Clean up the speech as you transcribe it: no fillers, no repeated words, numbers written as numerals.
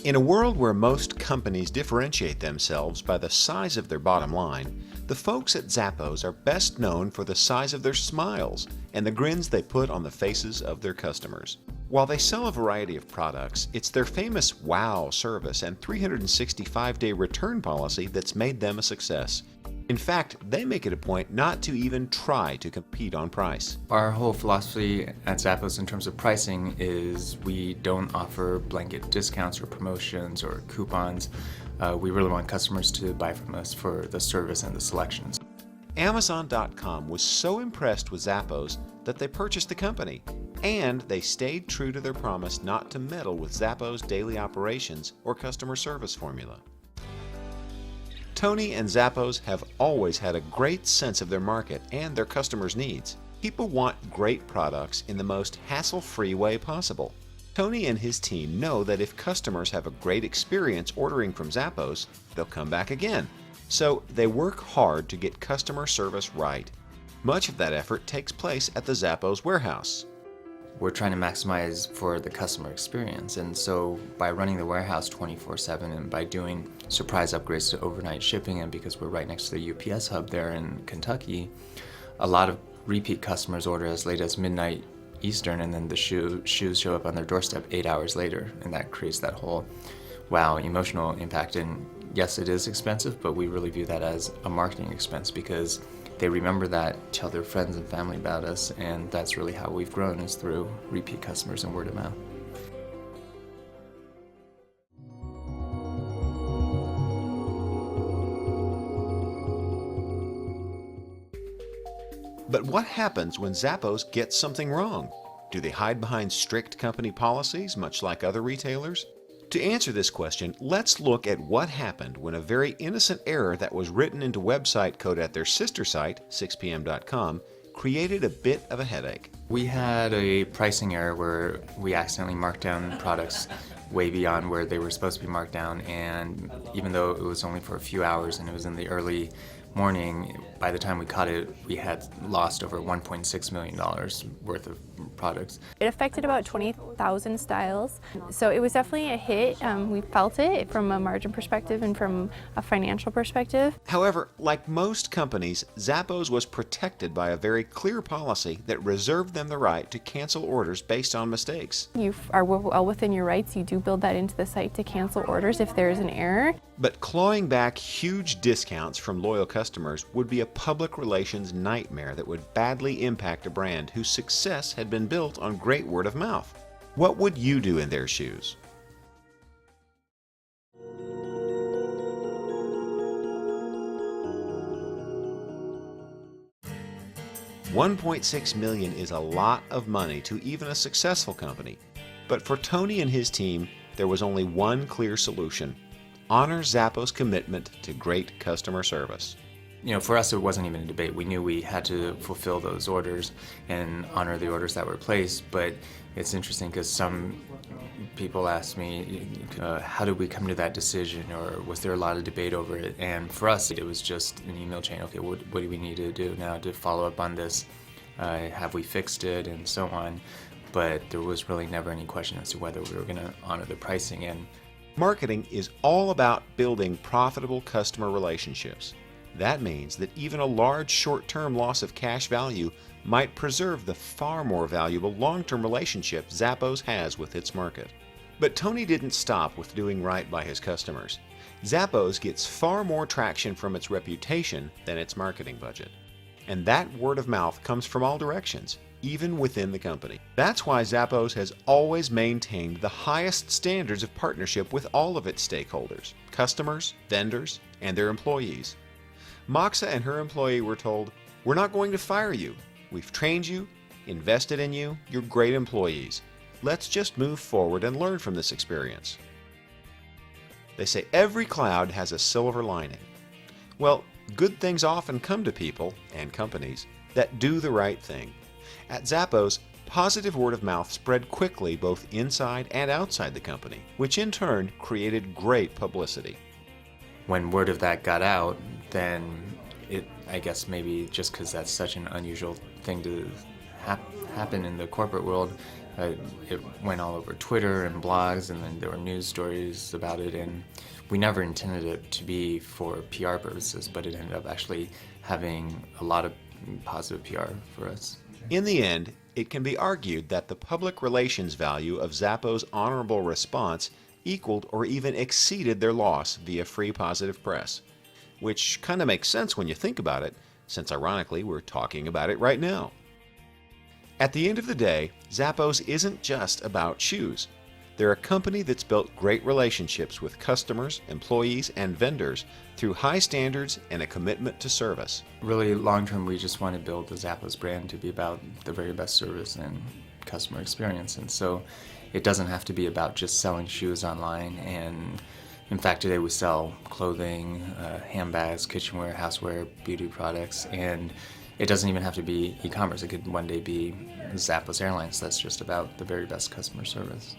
In a world where most companies differentiate themselves by the size of their bottom line, the folks at Zappos are best known for the size of their smiles and the grins they put on the faces of their customers. While they sell a variety of products, it's their famous WOW service and 365-day return policy that's made them a success. In fact, they make it a point not to even try to compete on price. Our whole philosophy at Zappos in terms of pricing is we don't offer blanket discounts or promotions or coupons. We really want customers to buy from us for the service and the selections. Amazon.com was so impressed with Zappos that they purchased the company, and they stayed true to their promise not to meddle with Zappos' daily operations or customer service formula. Tony and Zappos have always had a great sense of their market and their customers' needs. People want great products in the most hassle-free way possible. Tony and his team know that if customers have a great experience ordering from Zappos, they'll come back again. So they work hard to get customer service right. Much of that effort takes place at the Zappos warehouse. We're trying to maximize for the customer experience, and so by running the warehouse 24/7 and by doing surprise upgrades to overnight shipping, and because we're right next to the UPS hub there in Kentucky, a lot of repeat customers order as late as midnight Eastern, and then the shoes show up on their doorstep 8 hours later, and that creates that whole wow emotional impact. And yes, it is expensive, but we really view that as a marketing expense because they remember that, tell their friends and family about us, and that's really how we've grown, is through repeat customers and word of mouth. But what happens when Zappos gets something wrong? Do they hide behind strict company policies, much like other retailers? To answer this question, let's look at what happened when a very innocent error that was written into website code at their sister site, 6pm.com, created a bit of a headache. We had a pricing error where we accidentally marked down products way beyond where they were supposed to be marked down, and even though it was only for a few hours and it was in the early morning, by the time we caught it, we had lost over $1.6 million worth of products. It affected about 20,000 styles, so it was definitely a hit. We felt it from a margin perspective and from a financial perspective. However, like most companies, Zappos was protected by a very clear policy that reserved them the right to cancel orders based on mistakes. You are well within your rights. You do build that into the site to cancel orders if there is an error. But clawing back huge discounts from loyal customers would be a public relations nightmare that would badly impact a brand whose success had been built on great word of mouth. What would you do in their shoes? $1.6 million is a lot of money to even a successful company. But for Tony and his team, there was only one clear solution: honor Zappos' commitment to great customer service. You know, for us, it wasn't even a debate. We knew we had to fulfill those orders and honor the orders that were placed. But it's interesting because some people ask me, how did we come to that decision, or was there a lot of debate over it? And for us, it was just an email chain. Okay, what do we need to do now to follow up on this? Have we fixed it, and so on? But there was really never any question as to whether we were going to honor the pricing. And marketing is all about building profitable customer relationships. That means that even a large short-term loss of cash value might preserve the far more valuable long-term relationship Zappos has with its market. But Tony didn't stop with doing right by his customers. Zappos gets far more traction from its reputation than its marketing budget. And that word of mouth comes from all directions, even within the company. That's why Zappos has always maintained the highest standards of partnership with all of its stakeholders, customers, vendors, and their employees. Moxa and her employee were told, "We're not going to fire you. We've trained you, invested in you, you're great employees. Let's just move forward and learn from this experience." They say every cloud has a silver lining. Well, good things often come to people and companies that do the right thing. At Zappos, positive word of mouth spread quickly both inside and outside the company, which in turn created great publicity. when word of that got out, then I guess maybe just because that's such an unusual thing to happen in the corporate world, It went all over Twitter and blogs, and then there were news stories about it, and we never intended it to be for PR purposes, but it ended up actually having a lot of positive PR for us. In the end, it can be argued that the public relations value of Zappos' honorable response equaled or even exceeded their loss via free positive press, which kind of makes sense when you think about it, since ironically we're talking about it right now. At the end of the day, Zappos isn't just about shoes. They're a company that's built great relationships with customers, employees, and vendors through high standards and a commitment to service. Really, long term, we just want to build the Zappos brand to be about the very best service and customer experience. And so it doesn't have to be about just selling shoes online. And in fact, today we sell clothing, handbags, kitchenware, houseware, beauty products, and it doesn't even have to be e-commerce. It could one day be Zappos Airlines. That's just about the very best customer service.